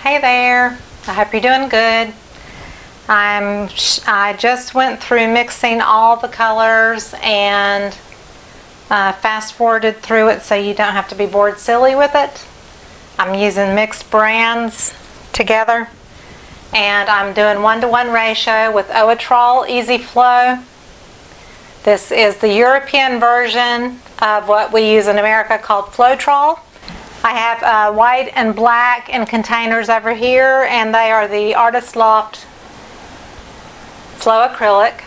Hey there, I hope you're doing good. I just went through mixing all the colors and fast forwarded through it so you don't have to be bored silly with it. I'm using mixed brands together, and I'm doing 1-to-1 ratio with Owatrol Easy Flow. This is the European version of what we use in America called Floetrol. I have white and black in containers over here, and they are the Artist Loft Flow Acrylic,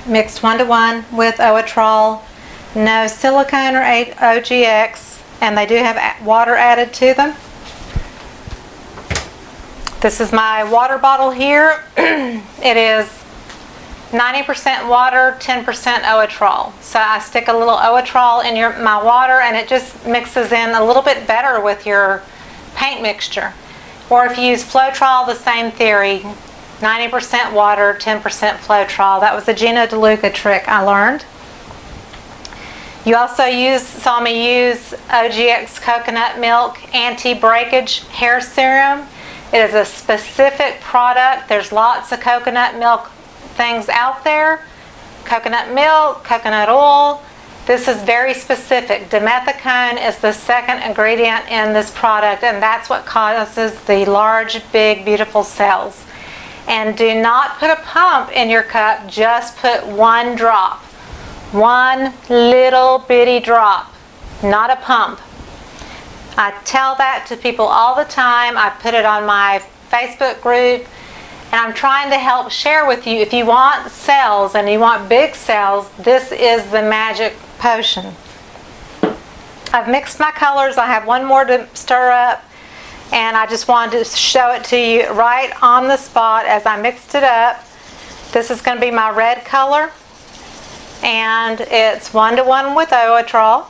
mixed 1-to-1 with Owatrol, no silicone or OGX, and they do have water added to them. This is my water bottle here. It is 90% water, 10% Owatrol. So I stick a little Owatrol in my water, and it just mixes in a little bit better with your paint mixture. Or if you use Floetrol, the same theory, 90% water, 10% Floetrol. That was a Gino DeLuca trick I learned. You also saw me use OGX Coconut Milk Anti-Breakage Hair Serum. It is a specific product. There's lots of coconut milk things out there. Coconut milk, coconut oil. This is very specific. Dimethicone is the second ingredient in this product, and that's what causes the large, big, beautiful cells. And do not put a pump in your cup, just put one drop. One little bitty drop, not a pump. I tell that to people all the time. I put it on my Facebook group. And I'm trying to help share with you, if you want cells and you want big cells, this is the magic potion. I've mixed my colors. I have one more to stir up, and I just wanted to show it to you right on the spot as I mixed it up. This is going to be my red color, and it's 1-to-1 with Owatrol.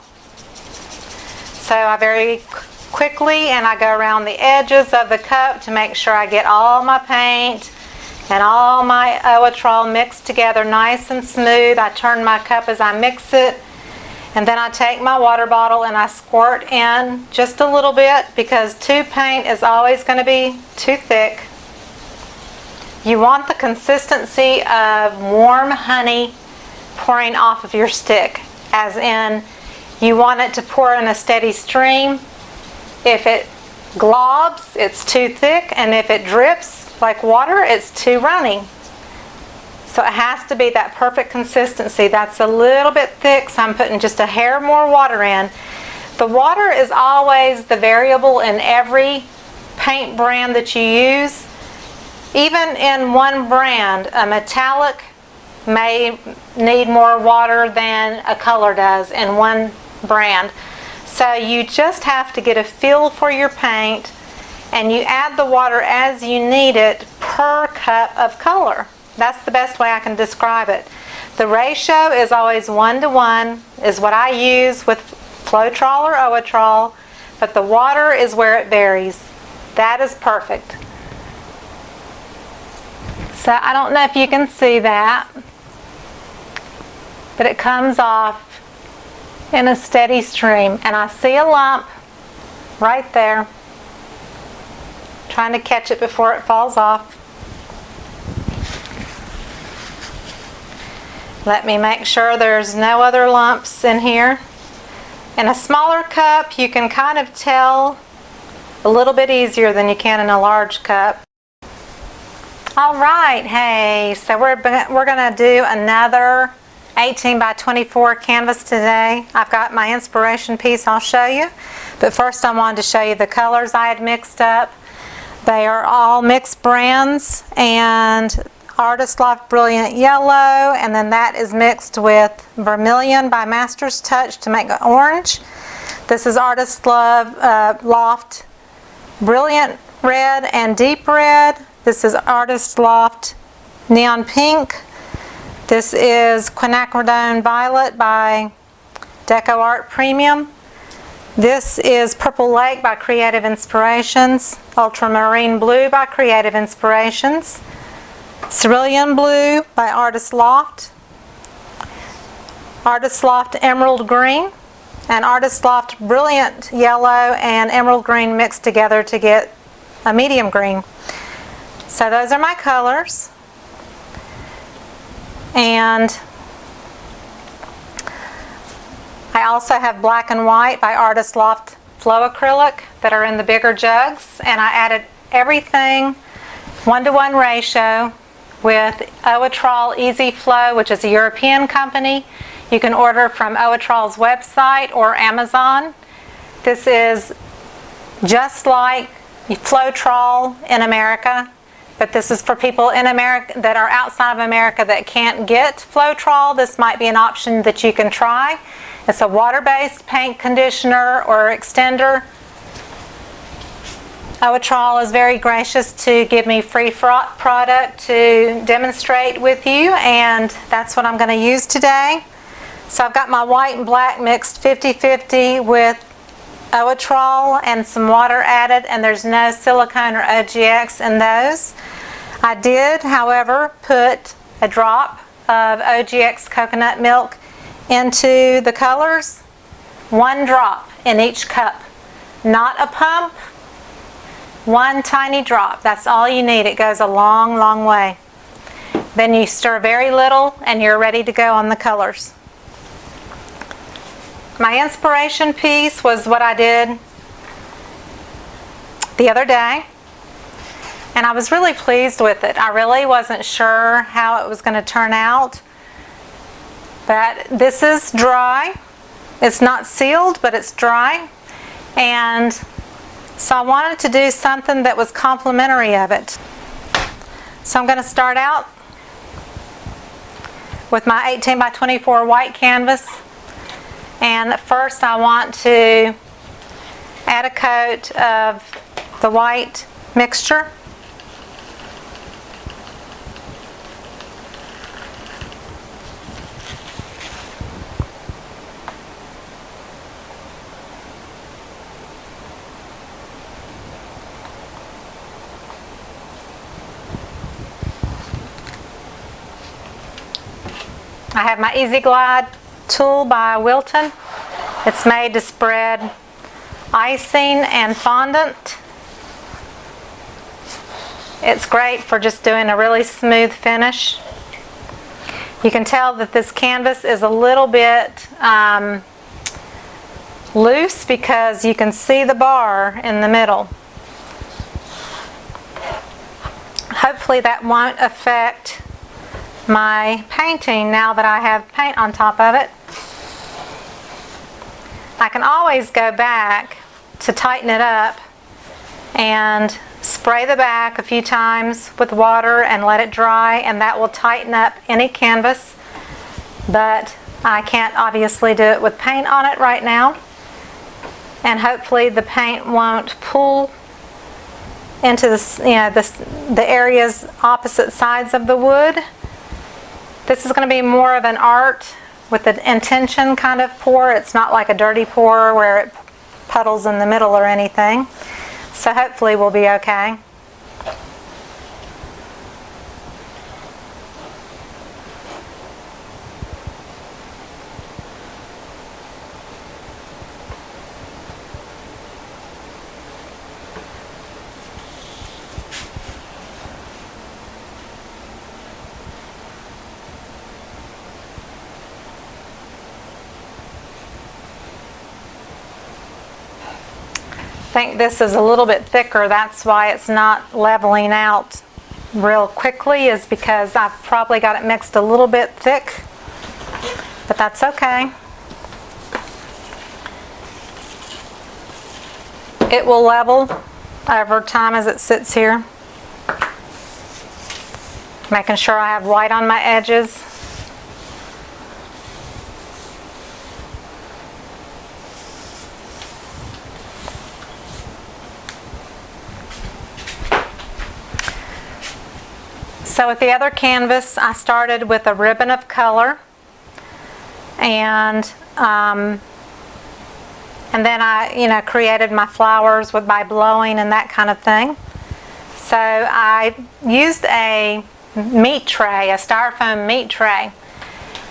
So I very quickly, and I go around the edges of the cup to make sure I get all my paint and all my Owatrol mixed together nice and smooth. I turn my cup as I mix it, and then I take my water bottle and I squirt in just a little bit, because tube paint is always going to be too thick. You want the consistency of warm honey pouring off of your stick, as in you want it to pour in a steady stream. If it globs, it's too thick, and if it drips like water, it's too runny. So it has to be that perfect consistency. That's a little bit thick, so I'm putting just a hair more water in. The water is always the variable in every paint brand that you use. Even in one brand, a metallic may need more water than a color does in one brand. So you just have to get a feel for your paint, and you add the water as you need it per cup of color. That's the best way I can describe it. The ratio is always 1-to-1, is what I use with Floetrol or Owatrol, but the water is where it varies. That is perfect. So I don't know if you can see that, but it comes off in a steady stream, and I see a lump right there. Trying to catch it before it falls off. Let me make sure there's no other lumps in here. In a smaller cup, you can kind of tell a little bit easier than you can in a large cup. All right, hey, so we're going to do another 18 by 24 canvas today. I've got my inspiration piece I'll show you, but first I wanted to show you the colors I had mixed up. They are all mixed brands, and Artist Loft Brilliant Yellow, and then that is mixed with Vermilion by Masters Touch to make an orange. This is Artist Loft Brilliant Red and Deep Red. This is Artist Loft Neon Pink. This is Quinacridone Violet by DecoArt Premium. This is Purple Lake by Creative Inspirations. Ultramarine Blue by Creative Inspirations. Cerulean Blue by Artist Loft. Artist Loft Emerald Green. And Artist Loft Brilliant Yellow and Emerald Green mixed together to get a medium green. So those are my colors. And I also have black and white by Artist Loft Flow Acrylic that are in the bigger jugs, and I added everything 1-to-1 ratio with Owatrol Easy Flow, which is a European company. You can order from Owatrol's website or Amazon. This is just like Floetrol in America, but this is for people in America that are outside of America that can't get Floetrol. This might be an option that you can try. It's a water-based paint conditioner or extender. Owatrol is very gracious to give me free product to demonstrate with you, and that's what I'm going to use today. So I've got my white and black mixed 50-50 with Owatrol and some water added, and there's no silicone or OGX in those. I did, however, put a drop of OGX coconut milk into the colors. 1 drop in each cup, not a pump. 1 tiny drop, that's all you need. It goes a long, long way. Then you stir very little and you're ready to go on the colors. My inspiration piece was what I did the other day, and I was really pleased with it. I really wasn't sure how it was going to turn out, but this is dry. It's not sealed, but it's dry, and so I wanted to do something that was complementary of it. So I'm going to start out with my 18 by 24 white canvas. And first I want to add a coat of the white mixture. I have my Easy Glide tool by Wilton. It's made to spread icing and fondant. It's great for just doing a really smooth finish. You can tell that this canvas is a little bit loose because you can see the bar in the middle. Hopefully that won't affect my painting now that I have paint on top of it. I can always go back to tighten it up and spray the back a few times with water and let it dry, and that will tighten up any canvas, but I can't obviously do it with paint on it right now, and hopefully the paint won't pull into the areas opposite sides of the wood. This is going to be more of an art with an intention kind of pour. It's not like a dirty pour where it puddles in the middle or anything. So hopefully we'll be okay. I think this is a little bit thicker. That's why it's not leveling out real quickly, is because I've probably got it mixed a little bit thick, but that's okay. It will level over time as it sits here. Making sure I have white on my edges. So with the other canvas, I started with a ribbon of color, and then I, created my flowers by blowing and that kind of thing. So I used a meat tray, a styrofoam meat tray,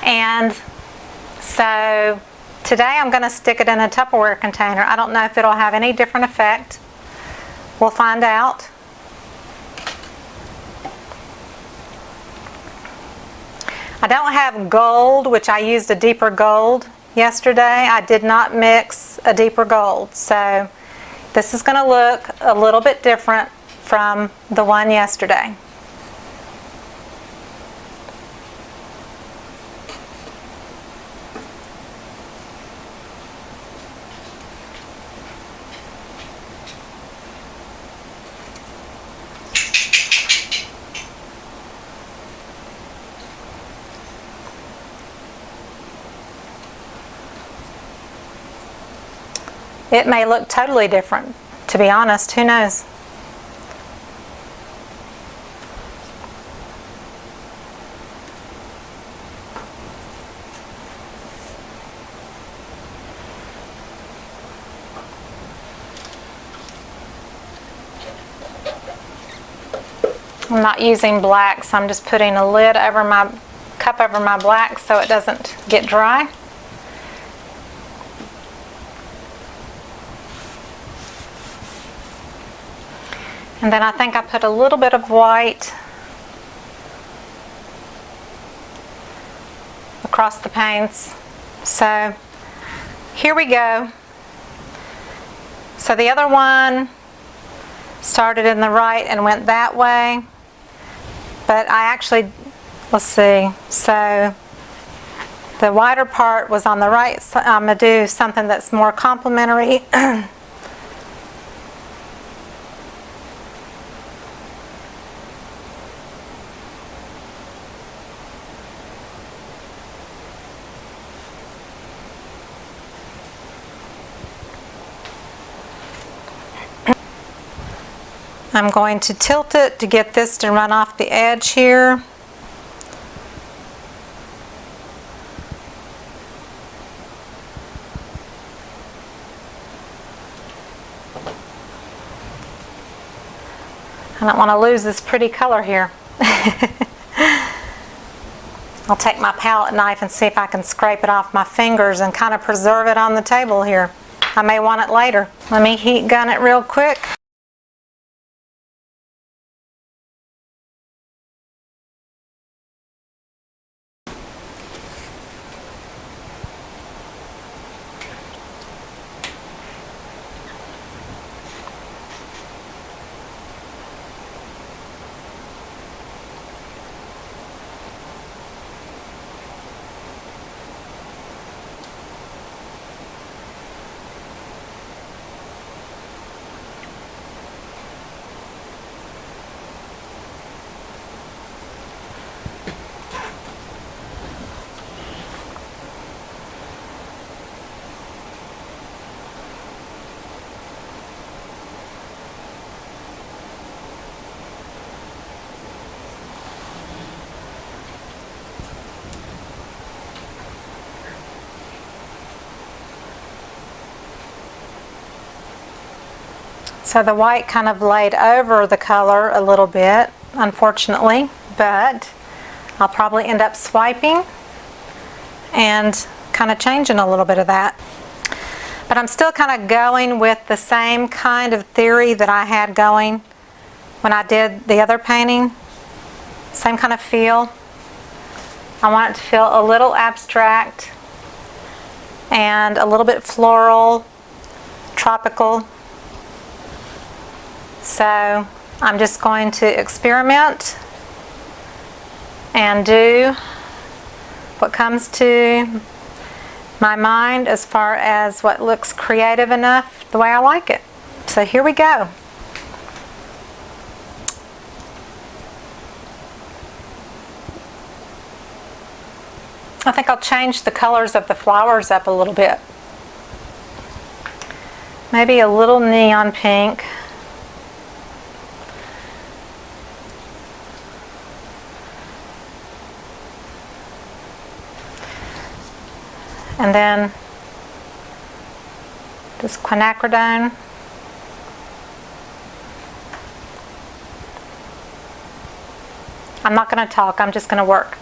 and so today I'm going to stick it in a Tupperware container. I don't know if it'll have any different effect, We'll find out. I don't have gold, which I used a deeper gold yesterday. I did not mix a deeper gold, so this is going to look a little bit different from the one yesterday. It may look totally different, to be honest, who knows? I'm not using black, so I'm just putting a lid over my cup over my black so it doesn't get dry. And then I think I put a little bit of white across the paints. So here we go. So the other one started in the right and went that way. But I actually, let's see, so the wider part was on the right side. I'm going to do something that's more complementary. I'm going to tilt it to get this to run off the edge here. I don't want to lose this pretty color here. I'll take my palette knife and see if I can scrape it off my fingers and kind of preserve it on the table here. I may want it later. Let me heat gun it real quick. So the white kind of laid over the color a little bit, unfortunately, but I'll probably end up swiping and kind of changing a little bit of that. But I'm still kind of going with the same kind of theory that I had going when I did the other painting. Same kind of feel. I want it to feel a little abstract and a little bit floral, tropical. So I'm just going to experiment and do what comes to my mind as far as what looks creative enough the way I like it. So here we go. I think I'll change the colors of the flowers up a little bit. Maybe a little neon pink. And then this quinacridone. I'm not going to talk, I'm just going to work.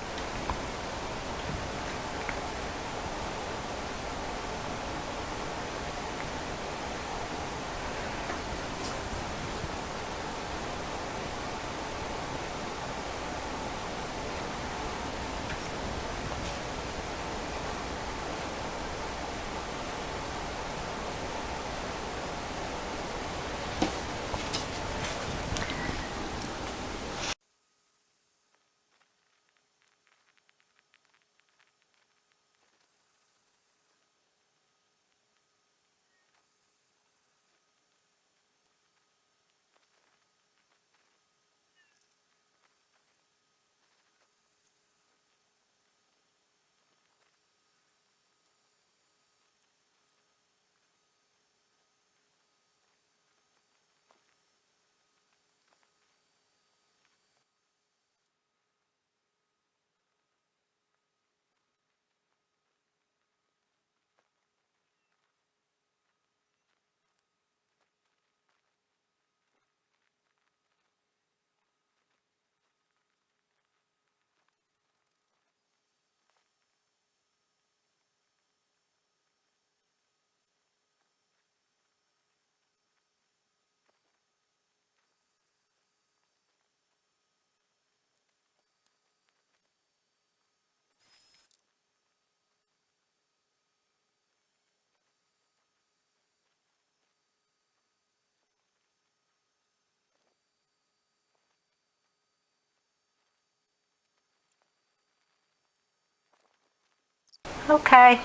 Okay,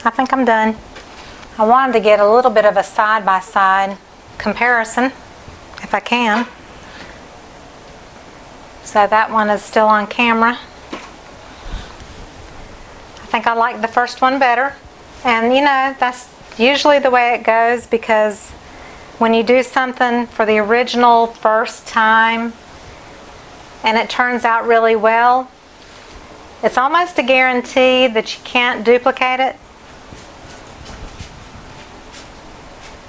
I think I'm done. I wanted to get a little bit of a side-by-side comparison, if I can. So that one is still on camera. I think I like the first one better. And you know, that's usually the way it goes, because when you do something for the original first time and it turns out really well, it's almost a guarantee that you can't duplicate it.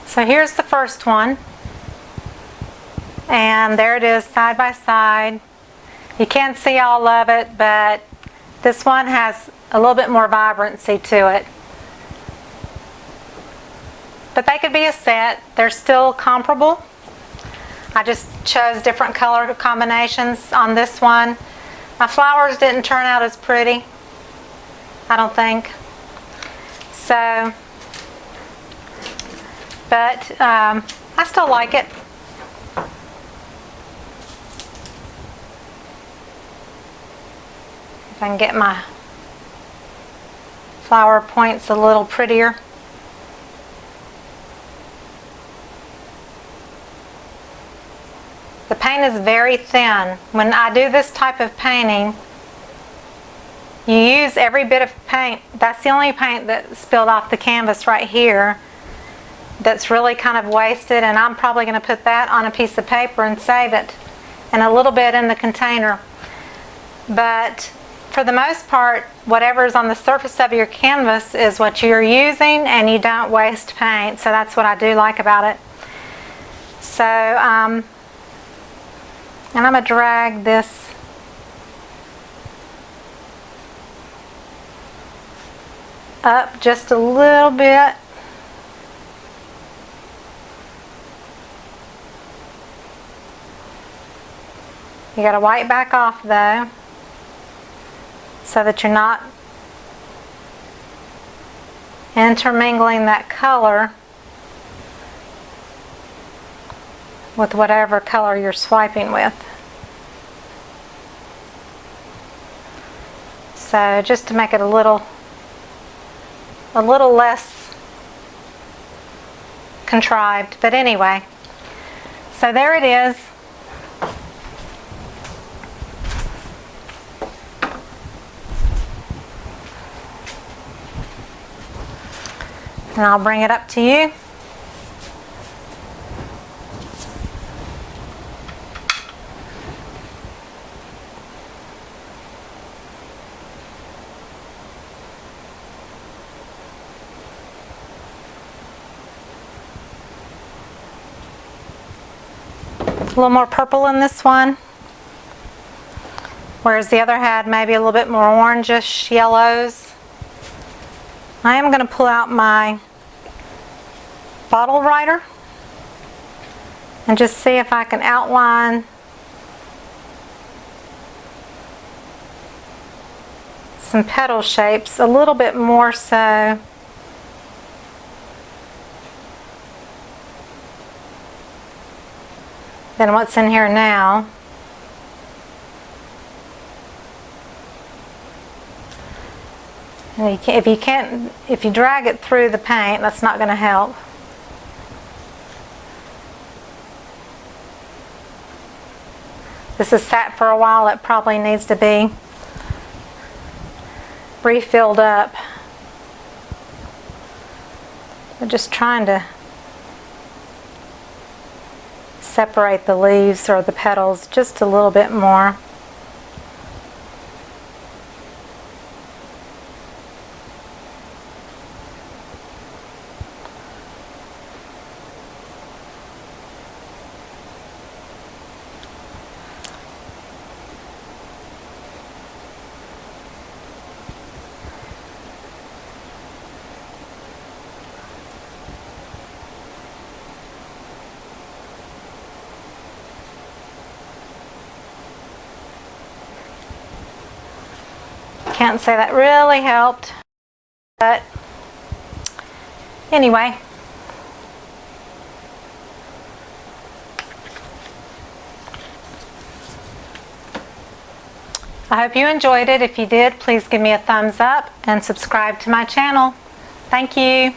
So here's the first one, and there it is side by side. You can't see all of it, but this one has a little bit more vibrancy to it. But they could be a set. They're still comparable. I just chose different color combinations on this one. My flowers didn't turn out as pretty, I don't think. So, but I still like it. If I can get my flower points a little prettier. The paint is very thin. When I do this type of painting, you use every bit of paint. That's the only paint that spilled off the canvas right here that's really kind of wasted, and I'm probably going to put that on a piece of paper and save it, and a little bit in the container. But for the most part, whatever's on the surface of your canvas is what you're using, and you don't waste paint. So that's what I do like about it. So, and I'm going to drag this up just a little bit. You got to wipe back off though, so that you're not intermingling that color with whatever color you're swiping with. So just to make it a little less contrived, but anyway. So there it is. And I'll bring it up to you. A little more purple in this one, whereas the other had maybe a little bit more orangish yellows. I am going to pull out my bottle writer and just see if I can outline some petal shapes a little bit more so than what's in here now. And if you drag it through the paint, that's not going to help. This has sat for a while. It probably needs to be refilled up. I'm just trying to separate the leaves or the petals just a little bit more. Can't say that really helped, but anyway. I hope you enjoyed it. If you did, please give me a thumbs up and subscribe to my channel. Thank you.